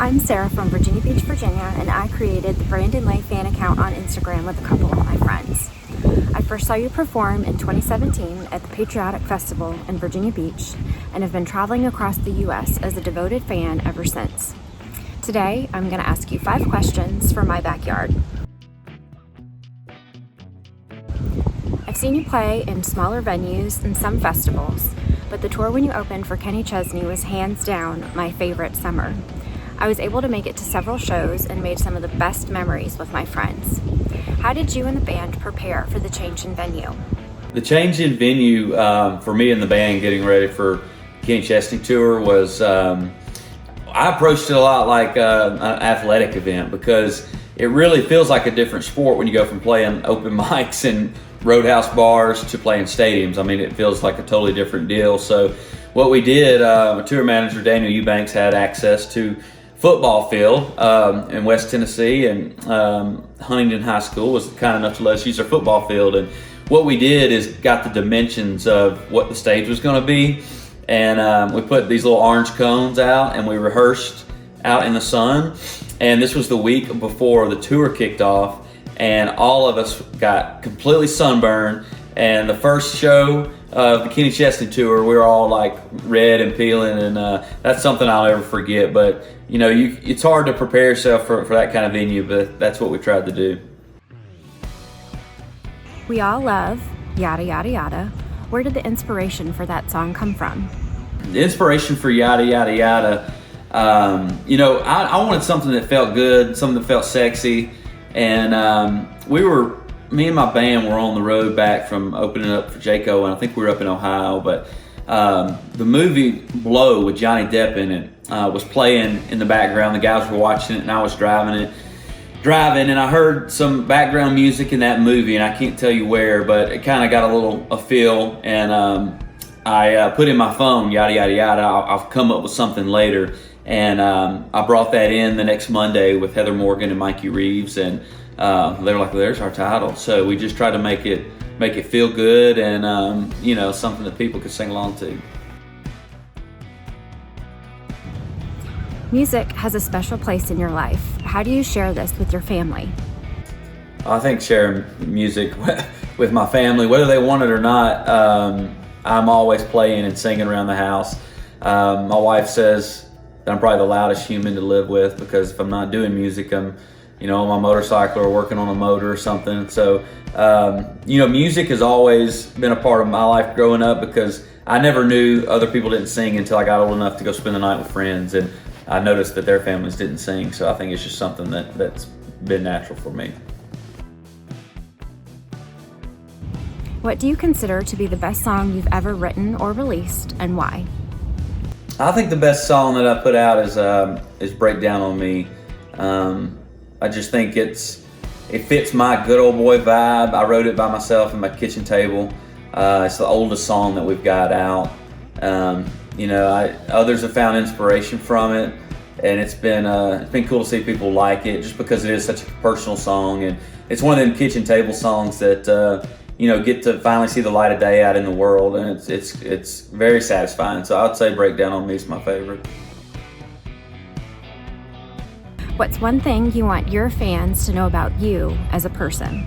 I'm Sarah from Virginia Beach, Virginia, and I created the Brandon Lay fan account on Instagram with a couple of my friends. I first saw you perform in 2017 at the Patriotic Festival in Virginia Beach and have been traveling across the U.S. as a devoted fan ever since. Today, I'm going to ask you 5 questions from my backyard. I've seen you play in smaller venues and some festivals, but the tour when you opened for Kenny Chesney was hands down my favorite summer. I was able to make it to several shows and made some of the best memories with my friends. How did you and the band prepare for the change in venue? The change in venue for me and the band getting ready for Kenny Chesney tour was, I approached it a lot like an athletic event because it really feels like a different sport when you go from playing open mics and roadhouse bars to playing stadiums. I mean, it feels like a totally different deal. So what we did, our tour manager Daniel Eubanks had access to football field in West Tennessee, and Huntington High School was kind enough to let us use our football field. And what we did is got the dimensions of what the stage was going to be, and we put these little orange cones out and we rehearsed out in the sun. And this was the week before the tour kicked off, and all of us got completely sunburned. And the first show of the Kenny Chesney tour, we were all like red and peeling, and that's something I'll never forget. But you know, it's hard to prepare yourself for that kind of venue, but that's what we tried to do. We all love Yada Yada Yada. Where did the inspiration for that song come from? The inspiration for Yada Yada Yada, I wanted something that felt good, something that felt sexy, and me and my band were on the road back from opening up for Jayco, and I think we were up in Ohio, but the movie Blow with Johnny Depp in it was playing in the background. The guys were watching it and I was driving, and I heard some background music in that movie, and I can't tell you where, but it kind of got a feel, and I put in my phone, yada yada yada, I'll come up with something later, and I brought that in the next Monday with Heather Morgan and Mikey Reeves, and they were like, well, there's our title. So we just tried to make it feel good, and something that people could sing along to. Music has a special place in your life. How do you share this with your family? I think sharing music with my family, whether they want it or not, I'm always playing and singing around the house. My wife says that I'm probably the loudest human to live with, because if I'm not doing music, I'm on my motorcycle or working on a motor or something. So, music has always been a part of my life growing up, because I never knew other people didn't sing until I got old enough to go spend the night with friends, and I noticed that their families didn't sing. So I think it's just something that's been natural for me. What do you consider to be the best song you've ever written or released, and why? I think the best song that I put out is Break Down on Me. I just think it fits my good old boy vibe. I wrote it by myself at my kitchen table. It's the oldest song that we've got out. Others have found inspiration from it, and it's been cool to see people like it, just because it is such a personal song, and it's one of them kitchen table songs that get to finally see the light of day out in the world, and it's very satisfying. So I'd say Break Down on Me is my favorite. What's one thing you want your fans to know about you as a person?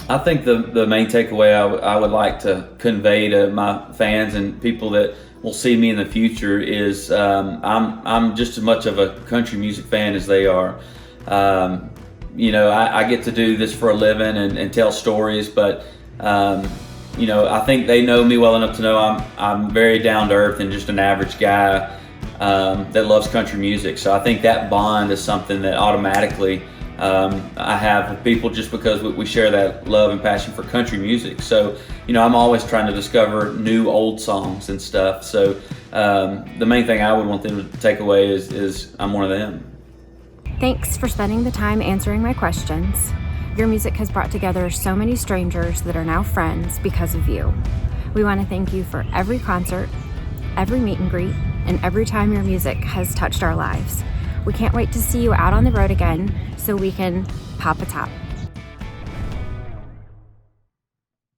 I think the main takeaway I would like to convey to my fans and people that will see me in the future is I'm just as much of a country music fan as they are. I get to do this for a living and tell stories, but I think they know me well enough to know I'm very down to earth and just an average guy that loves country music. So I think that bond is something that automatically I have with people, just because we share that love and passion for country music. So, I'm always trying to discover new old songs and stuff. So the main thing I would want them to take away is I'm one of them. Thanks for spending the time answering my questions. Your music has brought together so many strangers that are now friends because of you. We want to thank you for every concert, every meet and greet, and every time your music has touched our lives. We can't wait to see you out on the road again so we can pop a top.